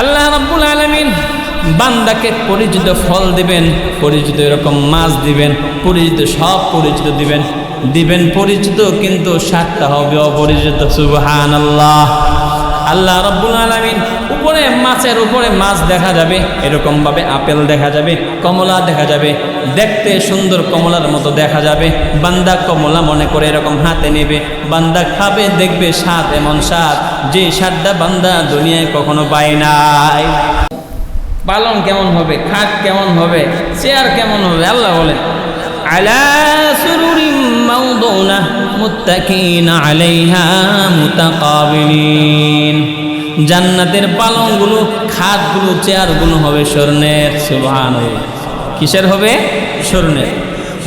আল্লাহ রাব্বুল আলামিন বান্দাকে পরিচিত ফল দিবেন, পরিচিত এরকম মাছ দিবেন, পরিচিত সব পরিচিত দিবেন পরিচিত, কিন্তু স্বাদটা হবে অপরিচিত। সুবহানাল্লাহ। আল্লাহ রাব্বুল আলামিন উপরে মাছের উপরে মাছ দেখা যাবে, এরকম ভাবে আপেল দেখা যাবে, কমলা দেখা যাবে, দেখতে সুন্দর কমলার মতো দেখা যাবে। বান্দা কমলা মনে করে এরকম হাতে নেবে, বান্দা খাবে, দেখবে স্বাদ এমন স্বাদ যে স্বাদটা বান্দা দুনিয়ায় কখনো পায় নাই। পালং কেমন হবে, খাট কেমন হবে, চেয়ার কেমন হবে, আল্লাহ বলেন আলা সুরুরিম মাওদুনা মুত্তাকিনা আলাইহা মুতাকাবিলিন। জান্নাতের পালংগুলো, খাটগুলো, চেয়ারগুলো হবে স্বর্ণের। সুবহানাল্লাহ। কিসের হবে? স্বর্ণের।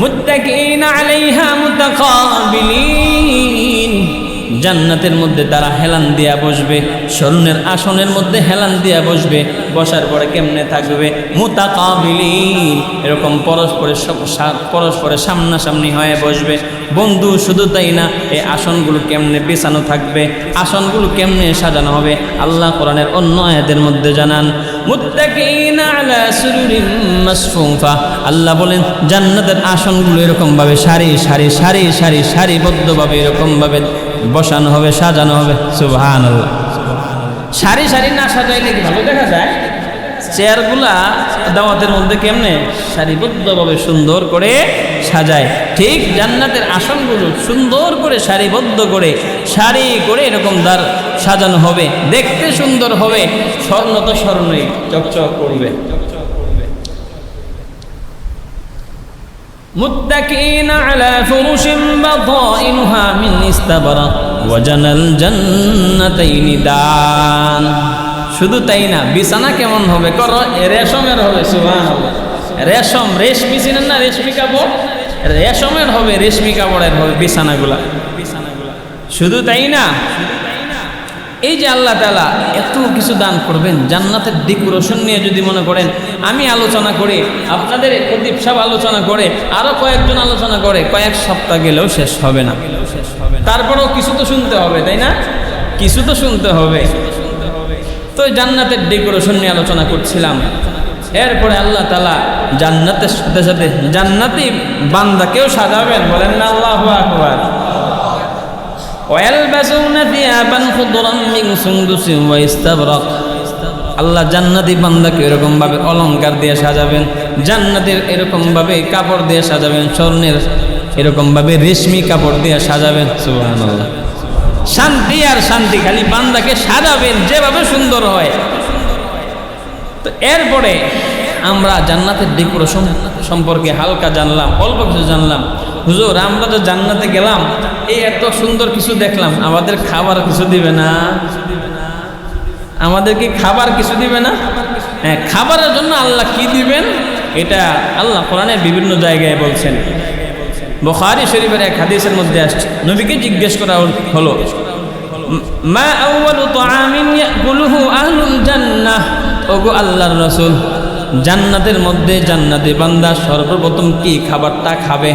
মুত্তাকিনা আলাইহা মুতাকাবিলিন। জান্নাতের মধ্যে তারা হেলান দিয়া বসবে, স্বর্ণের আসনের মধ্যে হেলান দিয়া বসবে। বসার পরে কেমনে থাকবে? মুতাকাবিলিন, এরকম পরস্পরের সামনাসামনি হয়ে বসবে। বন্ধু শুধু তাই না, এই আসনগুলো কেমনে বিছানো থাকবে, আসনগুলো কেমনে সাজানো হবে, আল্লাহ কোরআনের অন্য আয়াতের মধ্যে জানান মুত্তাকিনা আলা সুরুরিন মাসফুফা। আল্লাহ বলেন জান্নাতের আসনগুলো এরকম ভাবে সারিবদ্ধভাবে এরকম ভাবে বসানো হবে, সাজানো হবে। সুবহানাল্লাহ। সারি না সাজাইলে কি ভালো দেখা যায়? চেয়ারগুলা দাওয়াতের মধ্যে কেমনে সারিবদ্ধভাবে সুন্দর করে সাজায়, ঠিক জান্নাতের আসনগুলো সুন্দর করে সারিবদ্ধ করে সারি করে এরকম দ্বার সাজানো হবে, দেখতে সুন্দর হবে, স্বর্ণ তো স্বর্ণই চকচক করবে। মুত্তাকিনা আলা ফুরুশিন বাতাইনুহা মিন ইস্তাবরাক ওয়া জানাল জান্নাতাইনি দান। শুধু তাই না, বিছানা কেমন হবে? রেশমের হবে। সুবহানাল্লাহ। রেশম, রেশমি চিনেন না? রেশমি কাপড়, রেশমের হবে, রেশমি কাপড়ের হবে বিছানাগুলা। শুধু তাই না, এই যে আল্লাহ তাআলা এত কিছু দান করবেন, জান্নাতের ডেকোরেশন নিয়ে যদি মনে করেন আমি আলোচনা করি, আপনাদের প্রদীপ সাহেব আলোচনা করে, আরো কয়েকজন আলোচনা করে, কয়েক সপ্তাহ গেলেও শেষ হবে না। তারপরেও কিছু তো শুনতে হবে, তাই না? কিছু তো শুনতে হবে। তো জান্নাতের ডেকোরেশন নিয়ে আলোচনা করছিলাম। এরপরে আল্লাহ তাআলা জান্নাতের সাথে সাথে জান্নাতি বান্দাকেও সাজাবেন। বলেন না আল্লাহু আকবার। ওয়ালবাসুনা থিয়াবান খুদরাম মিন সুনদুসিন ওয়া ইস্তাবরাক। আল্লাহ জান্নাতি বান্দাকে এরকম ভাবে অলংকার দিয়ে সাজাবেন, জান্নাতের এরকম ভাবে কাপড় দিয়ে সাজাবেন, স্বর্ণের এরকম ভাবে রেশমি কাপড় দিয়ে সাজাবেন। সুবহানাল্লাহ। শান্তি আর শান্তি, খালি বান্দাকে সাজাবেন যেভাবে সুন্দর হয়। তো এরপরে আমরা জান্নাতের ডেকোরেশন সম্পর্কে হালকা জানলাম, অল্প কিছু জানলাম। হুজুর, আমরা তো জান্নাতে গেলাম, এই এত সুন্দর কিছু দেখলাম, আমাদের খাবার কিছু দিবে না? আমাদের কি খাবার কিছু দিবে না? হ্যাঁ, খাবারের জন্য আল্লাহ কি দিবেন এটা আল্লাহ কোরআনের বিভিন্ন জায়গায় বলছেন। বুখারী শরীফের এক হাদিসের মধ্যে আসছে, নবীকে জিজ্ঞেস করা হলো, মা আউয়ালু তাআমিন ইয়াকুলুহু আহলুল জান্নাহ। ওগো আল্লাহর রাসূল, জান্নাতের মধ্যে জান্নাতি বান্দা সর্বপ্রথম কি খাবারটা খাবে?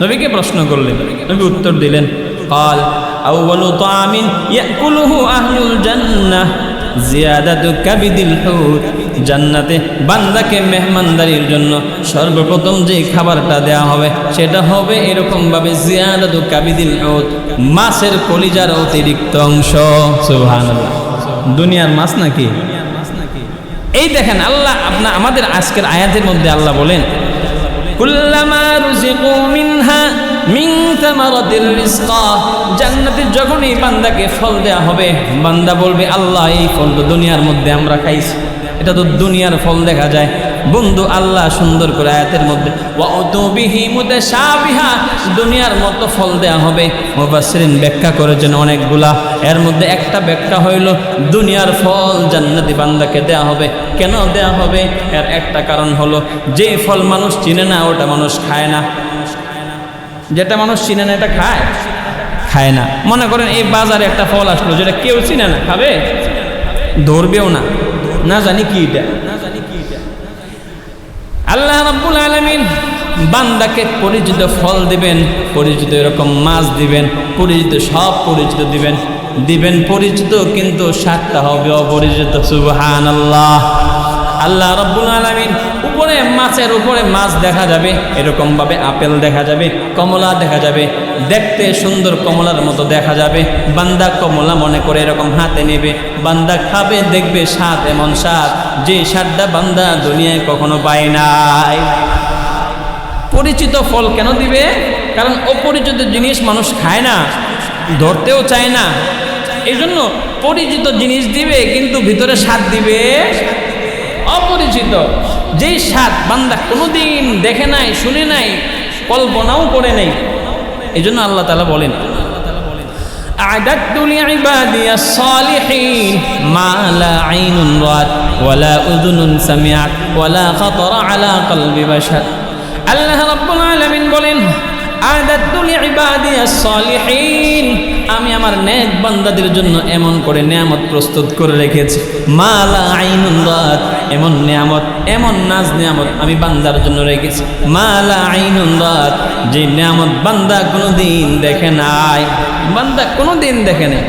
নবীকে প্রশ্ন করলেন, নবী উত্তর দিলেন, ক্বাল আউয়ালু তাআমিন ইয়াকুলুহু আহলুল জান্নাহ জিয়াদাতু কাবিদিল হুত। জান্নাতে বান্দাকে মেহমানদারির জন্য সর্বপ্রথম যে খাবারটা দেয়া হবে সেটা হবে এরকম ভাবে জিয়াদাতু কাবিদিল হুত, মাছের কলিজার অতিরিক্ত অংশ। সুবহানাল্লাহ। দুনিয়ার মাছ নাকি? এই দেখেন আল্লাহ আমাদের আজকের আয়াতের মধ্যে আল্লাহ বলেন, কুল্লামা রুজিকু মিনহা মিন সামারাতির রিজকা। জান্নাতে যখনই বান্দাকে ফল দেয়া হবে, বান্দা বলবে আল্লাহ এই ফল তো দুনিয়ার মধ্যে আমরা খাইছি, এটা তো দুনিয়ার ফল দেখা যায়। বন্ধু, আল্লাহ সুন্দর করে আয়াতের মধ্যে ওয়া উতুবিহি মুতাশাবিহা, দুনিয়ার মতো ফল দেয়া হবে। মুফাসসিরিন ব্যাখ্যা করেছেন অনেকগুলা, এর মধ্যে একটা ব্যাখ্যা হইল দুনিয়ার ফল জান্নাতি বান্দাকে দেয়া হবে। কেন দেয়া হবে? এর একটা কারণ হলো, যে ফল মানুষ চিনে না ওটা মানুষ খায় না, যেটা মানুষ চিনে না এটা খায় না। মনে করেন এই বাজারে একটা ফল আসলো যেটা কেউ চিনে না, খাবে? ধরবেও না, না জানি কি এটা। আল্লাহ রাব্বুল আলামিন বান্দাকে পরিচিত ফল দিবেন, পরিচিত এরকম মাছ দিবেন, পরিচিত সব পরিচিত দিবেন। দিবেন পরিচিত, কিন্তু স্বাদটা হবে অপরিচিত। সুবহানাল্লাহ। আল্লাহ রাব্বুল আলামিন উপরে মাছের উপরে মাছ দেখা যাবে, এরকম ভাবে আপেল দেখা যাবে, কমলা দেখা যাবে, দেখতে সুন্দর কমলার মতো দেখা যাবে। বান্দা কমলা মনে করে এরকম হাতে নেবে, বান্দা খাবে, দেখবে স্বাদ এমন স্বাদ যে স্বাদটা বান্দা দুনিয়ায় কখনো পায় নাই। পরিচিত ফল কেন দিবে? কারণ অপরিচিত জিনিস মানুষ খায় না, ধরতেও চায় না। এই জন্য পরিচিত জিনিস দিবে, কিন্তু ভিতরে স্বাদ দিবে অপরিচিত। যেই স্বাদ বান্দা কোনোদিন দেখে নাই, শুনে নাই, কল্পনাও করে নাই। এই জন্য আল্লাহ তাআলা বলেন, আ'দাদতু লি'ইবাদিয়াস সালিহিন মা লা আইনুন রাআত ওয়ালা উযুনুন সামিআত ওয়ালা খাতারা আলা কলবি বাশার। আল্লাহ রাব্বুল আলামিন বলেন, আ'দাদতু লি'ইবাদিয়াস সালিহিন, আমি আমার নেক বান্দাদের জন্য এমন করে নিয়ামত প্রস্তুত করে রেখেছি। মা লা আইনুন রাআত, এমন নিয়ামত, এমন নাজ নিয়ামত আমি বান্দার জন্য রেখেছি। মা লা আইনুন রাআত, যে নিয়ামত বান্দা কোনোদিন দেখে নাই, বান্দা কোনোদিন দেখে নাই।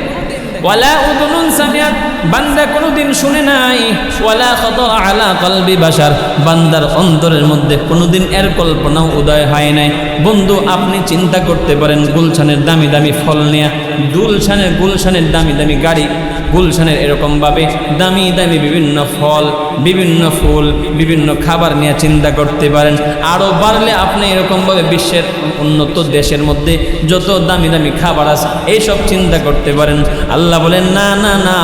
ওয়ালা উযুনুন সামিআত, বান্দা কোনোদিন শুনে নাই। ওয়ালা খাতারা আলা কলবি বাশার, বান্দার অন্তরের মধ্যে কোনোদিন এর কল্পনাও উদয় হয় নাই। বন্ধু, আপনি চিন্তা করতে পারেন, গুলশানের দামি দামি ফল নিয়ে, গুলশানের দামি দামি গাড়ি, গুলশানের এরকমভাবে দামি দামি বিভিন্ন ফল, বিভিন্ন ফুল, বিভিন্ন খাবার নিয়ে চিন্তা করতে পারেন। আরও বাড়লে আপনি এরকমভাবে বিশ্বের উন্নত দেশের মধ্যে যত দামি দামি খাবার আছে এইসব চিন্তা করতে পারেন। আল্লাহ বলেন, না না না,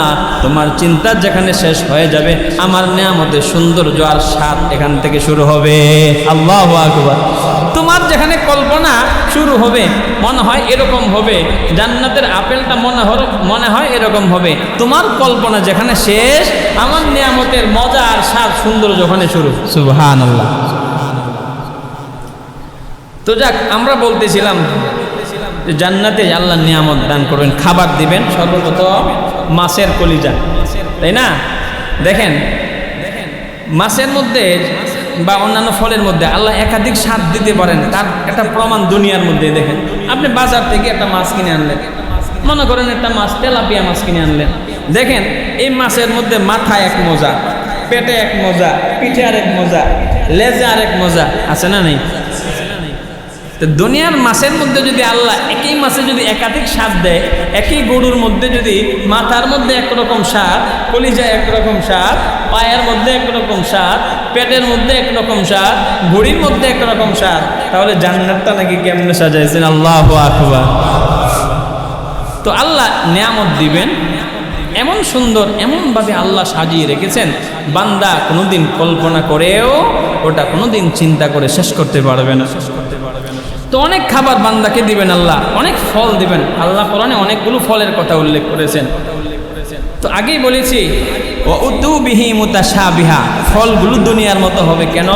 তোমার চিন্তা যেখানে শেষ হয়ে যাবে, আমার নিয়ামতের সৌন্দর্য আর স্বাদ এখান থেকে শুরু হবে। আল্লাহু আকবার। তোমার যেখানে কল্পনা শুরু হবে, মনে হয় এরকম হবে, জান্নাতের আপেলটা মনে হয় এরকম হবে, তোমার কল্পনা যেখানে শেষ, আমার নিয়ামতের মজা আর স্বাদ সৌন্দর্য ওখানে শুরু। সুবহানাল্লাহ। তো যাক, আমরা বলতেছিলাম যে জান্নাতে আল্লাহ নিয়ামত দান করবেন, খাবার দিবেন, সর্বপ্রথম মাছের কলিজা, তাই না? দেখেন, মাছের মধ্যে বা অন্যান্য ফলের মধ্যে আল্লাহ একাধিক স্বাদ দিতে পারেন, তার একটা প্রমাণ দুনিয়ার মধ্যে। দেখেন, আপনি বাজার থেকে একটা মাছ কিনে আনলেন, মনে করেন একটা মাছ, তেলাপিয়া মাছ কিনে আনলেন। দেখেন, এই মাছের মধ্যে মাথায় এক মজা, পেটে এক মজা, পিঠে আরেক মজা, লেজে আরেক মজা, আছে না নেই? তো দুনিয়ার মাছের মধ্যে যদি আল্লাহ একই মাছে যদি একাধিক স্বাদ দেয়, একই গরুর মধ্যে যদি মাথার মধ্যে একরকম স্বাদ, কলিজায় একরকম স্বাদ, পায়ের মধ্যে একরকম স্বাদ, পেটের মধ্যে একরকম স্বাদ, ভুঁড়ির মধ্যে একরকম স্বাদ, তাহলে জান্নাতটা নাকি কেমনে সাজাইছেন! আল্লাহু আকবার। তো আল্লাহ নিয়ামত দিবেন, এমন সুন্দর, এমনভাবে আল্লাহ সাজিয়ে রেখেছেন, বান্দা কোনোদিন কল্পনা করেও ওটা কোনোদিন চিন্তা করে শেষ করতে পারবে না। তো অনেক খাবার বান্দাকে দিবেন আল্লাহ, অনেক ফল দিবেন আল্লাহ। কোরআনে অনেকগুলো ফলের কথা উল্লেখ করেছেন। তো আগেই বলেছি, ওয়া উতু বিহি মুতাশাবিহা, ফলগুলো দুনিয়ার মতো হবে কেন?